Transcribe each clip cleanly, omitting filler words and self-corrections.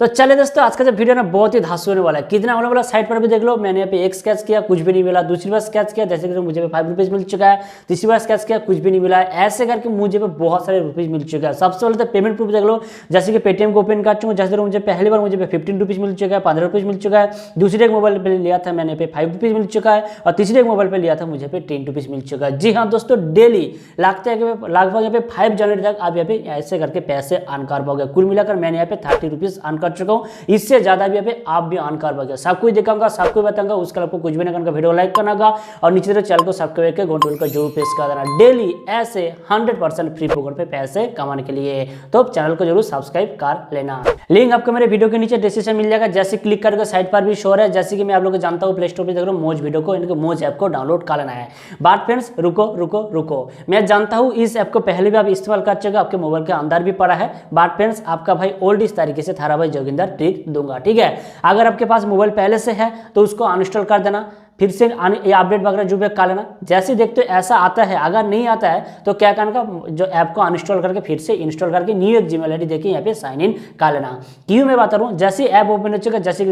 तो चले दोस्तों, आज का जो वीडियो ना बहुत ही धांसू होने वाला है। कितना होने वाला साइड पर भी देख लो। मैंने यहाँ पे एक स्केच किया, कुछ भी नहीं मिला। दूसरी बार स्केच किया, जैसे कि मुझे 5 रुपीज़ मिल चुका है। तीसरी बार स्केच किया, कुछ भी नहीं मिला है। ऐसे करके मुझे पे बहुत सारे रुपीज़ मिल चुका है। सबसे पहले तो पेमेंट प्रूफ देख लो, जैसे कि पेटीएम को ओपन कर चुका हूँ। जैसे मुझे पहली बार मुझे 15 रुपीज़ मिल चुका है, 15 रुपीज़ मिल चुका है। दूसरे एक मोबाइल पर लिया था मैंने पे 5 रुपीज़ मिल चुका है, और तीसरे एक मोबाइल पर लिया था मुझे पे 10 रुपीज़ मिल चुका है। जी हाँ दोस्तों, डेली लगभग यहाँ पे 5 जनवरी तक आप यहाँ पे ऐसे करके पैसे अर्न कर पाओगे। कुल मिलाकर मैंने यहाँ पे 30 रुपीज़ अर्न कर चुका हूँ। इससे ज्यादा भी यहाँ पे आप भी अर्न कर पाओगे। सब कुछ दिखाऊंगा, सब कुछ बताऊंगा। उसके आपको कुछ भी नहीं करना, वीडियो लाइक करना होगा और नीचे चैनल को सब्सक्राइब करके घंटे का जरूर प्रेस कर देना। डेली ऐसे 100% फ्री फोकट पे पैसे कमाने के लिए तो चैनल को जरूर सब्सक्राइब कर लेना। लिंक आपको मेरे वीडियो के नीचे डिस्क्रिप्शन मिल जाएगा। जैसे क्लिक करके साइट पर भी शो है, जैसे कि मैं आप लोग को जानता हूँ, प्ले स्टोर पर देख रहा हूँ मोज वीडियो को, इनके मोज ऐप को डाउनलोड कर लेना है। बात फ्रेंड्स, रुको, मैं जानता हूँ इस ऐप को पहले भी आप इस्तेमाल कर चुके, आपके मोबाइल के अंदर भी पड़ा है। बात फ्रेंड्स, आपका भाई ओल्ड इस तरीके से थारा भाई जोगिंदर ट्रिक दूंगा, ठीक है। अगर आपके पास मोबाइल पहले से है तो उसको अनइंस्टॉल कर देना, फिर से अपडेट वगैरह जो भी कर लेना। जैसे देखते हो ऐसा आता है, अगर नहीं आता है तो क्या करना का, जो ऐप को अनइंस्टॉल करके फिर से इंस्टॉल करके न्यू एक जीमेल आईडी देके यहाँ पे साइन इन कर लेना। क्यों मैं बता रहा हूँ, जैसे ऐप ओपन हो चुका, जैसे कि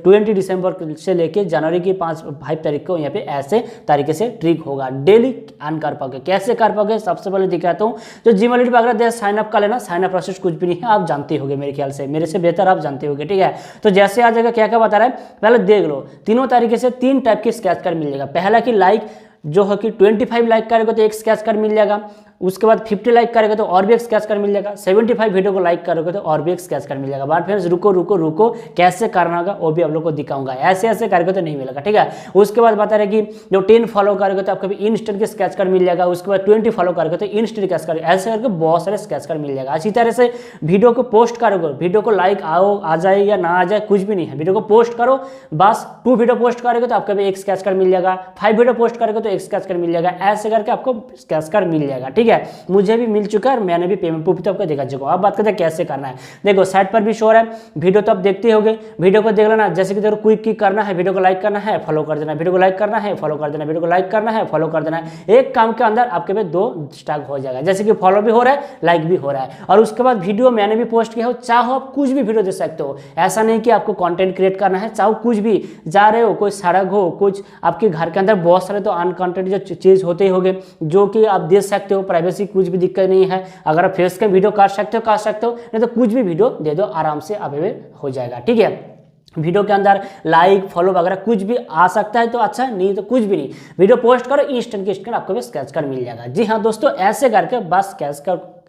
20 दिसंबर से लेके जनवरी की 5 तारीख को यहाँ पे ऐसे तरीके से ट्रिक होगा। डेली अर्न कर पाओगे। कैसे कर पाओगे, सबसे पहले दिखाता हूँ। जो जीमेल आईडी वगैरह दे साइन अप कर लेना। साइन अप प्रोसेस कुछ भी नहीं है, आप जानते होगे मेरे ख्याल से, मेरे से बेहतर आप जानते होगे, ठीक है। तो जैसे आ जाएगा, क्या क्या बता रहा है पहले देख लो। तीनों तरीके से 3 टाइप के स्क्रैच कार्ड मिल जाएगा। पहला कि लाइक जो है कि 25 लाइक करेगा तो एक स्क्रैच कार्ड मिल जाएगा। उसके बाद 50 लाइक करेगा तो और भी एक स्क्रैच कार्ड मिल जाएगा। 75 वीडियो को लाइक करोगे तो और भी एक स्क्रैच कार्ड मिल जाएगा। बट फ्रेंड्स रुको, कैसे करना होगा वो भी आप लोग को दिखाऊंगा। ऐसे करेगा तो नहीं मिलेगा, ठीक है। उसके बाद बता रहे कि जो 10 फॉलो करोगे तो आपको भी इंस्टेंट के स्क्रैच कार्ड मिल जाएगा। उसके बाद 20 फॉलो करोगे तो इंस्टेंट स्क्रैच कार्ड, ऐसे करके बहुत सारे स्क्रैच कार्ड मिल जाएगा। इसी तरह से वीडियो को पोस्ट करोगे, वीडियो को लाइक आ जाए या ना आ जाए कुछ भी नहीं है, वीडियो को पोस्ट करो बस। 2 वीडियो पोस्ट करोगे तो आपका भी एक स्क्रैच कार्ड मिल जाएगा। 5 वीडियो पोस्ट करोगे तो एक स्क्रैच कार्ड मिल जाएगा। ऐसे करके आपको स्क्रैच कार्ड मिल जाएगा, ठीक है। मुझे भी मिल चुका है और मैंने भी पेमेंट प्रूफ तो आपको दिखा चुका हूं। अब बात करते हैं कैसे करना है। देखो साइट पर भी शो है, वीडियो तो आप देखते होगे, वीडियो को देख लेना। जैसे कि देखो क्विक करना है, वीडियो को लाइक करना है, फॉलो कर देना, वीडियो को लाइक करना है, फॉलो कर देना, वीडियो को लाइक करना है, फॉलो कर देना। एक काम के अंदर आपके पे 2 स्टैक हो जाएगा। जैसे कि फॉलो भी हो रहा है, लाइक भी हो रहा है। और उसके बाद वीडियो मैंने भी पोस्ट किया हो, चाहो आप कुछ भी वीडियो दे सकते हो। ऐसा नहीं कि आपको कंटेंट क्रिएट करना है, चाहो कुछ भी जा रहे हो, कोई सड़क हो, कुछ आपके घर के अंदर बहुत सारे तो अनकंटेंट जो चीज होते ही होंगे जो कि आप दे सकते हो। प्राइवेसी कुछ भी दिक्कत नहीं है। अगर आप फेस का वीडियो कर सकते हो नहीं तो कुछ भी वीडियो दे दो, आराम से अवेलेबल हो जाएगा, ठीक है। वीडियो के अंदर लाइक फॉलो वगैरह कुछ भी आ सकता है तो अच्छा, नहीं तो कुछ भी नहीं। वीडियो पोस्ट करो, इंस्टेंट आपको भी स्क्रैच कार्ड मिल जाएगा। जी हाँ दोस्तों, ऐसे करके बस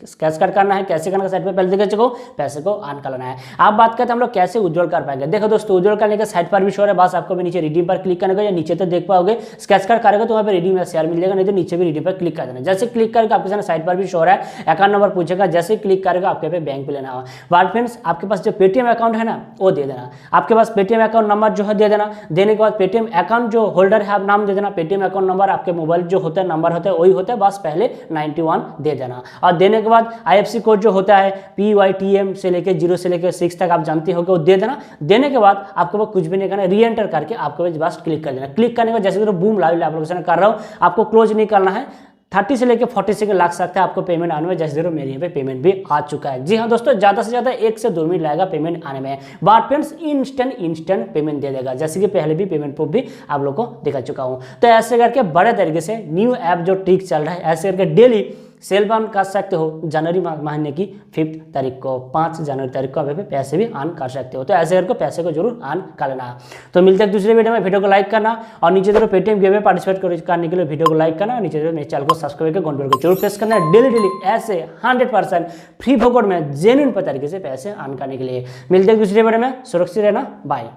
स्क्रैच कार्ड करना है। कैसे करना है साइड पे पहले देख चुको, पैसे को अर्न कर लेना है। आप बात करते हैं हम लोग कैसे उज्ज्वल कर पाएंगे। देखो दोस्तों, उज्ज्वल करने के साइड पर भी शो है, बस आपको भी नीचे रिडीम पर क्लिक करने का, या नीचे तो देख पाओगे स्क्रैच कार्ड करेगा तो वहाँ पे रिडीम या शेयर मिल जाएगा, नहीं तो नीचे भी रिडीम पर क्लिक कर देना। जैसे क्लिक करके आपके साइड पर भी शो है, अकाउंट नंबर पूछेगा। जैसे क्लिक करेगा आपके पे बैंक पे लेना होगा। बट फ्रेंड्स, आपके पास जो पेटीएम अकाउंट है ना वो दे देना। आपके पास पेटीएम अकाउंट नंबर जो है दे देना। देने के बाद पेटीएम अकाउंट जो होल्डर है आप नाम दे देना। पेटीएम अकाउंट नंबर आपके मोबाइल जो होता है नंबर होता है वही होता है, बस पहले 91 दे देना। और देने के बाद IFSC कोड जो होता है PYTM से लेके 0 से लेके 6 तक आप जानते हो वो दे देना। देने के बाद आपको वो कुछ भी नहीं करना, री एंटर करके आपको बस क्लिक कर देना। क्लिक करने के बाद जैसे बूम लाइव एप्लीकेशन कर रहा हूँ, आपको क्लोज नहीं करना है। 30 से लेके 40 सेकंड लग सकता है आपको पेमेंट आने में। जैसे मेरे यहाँ पे पेमेंट भी आ चुका है। जी हाँ दोस्तों, ज्यादा से ज्यादा 1 से 2 मिनट लगेगा पेमेंट आने में। बट फ्रेंड्स इंस्टेंट पेमेंट दे देगा, जैसे कि पहले भी पेमेंट प्रूफ भी आप लोग को दिखा चुका हूँ। तो ऐसे करके बड़े तरीके से न्यू ऐप जो ट्रिक चल रहा है, ऐसे करके डेली सेल बर्न कर सकते हो। जनवरी महीने की 5 तारीख को, 5 जनवरी तारीख को आप पैसे भी अर्न कर सकते हो। तो ऐसे करके पैसे को जरूर अर्न कर लेना। तो मिलते हैं दूसरे वीडियो में। वीडियो को लाइक करना और नीचे जरूर पेटीएम गेम में पार्टिसिपेट करने के लिए वीडियो को लाइक करना। नीचे जरूर मेरे चैनल को सब्सक्राइब करके घंटे को जरूर प्रेस करना। डेली ऐसे 100% फ्री फोकट में जेन्युइन तरीके से पैसे अर्न करने के लिए। मिलते हैं दूसरे वीडियो में। सुरक्षित रहना, बाय।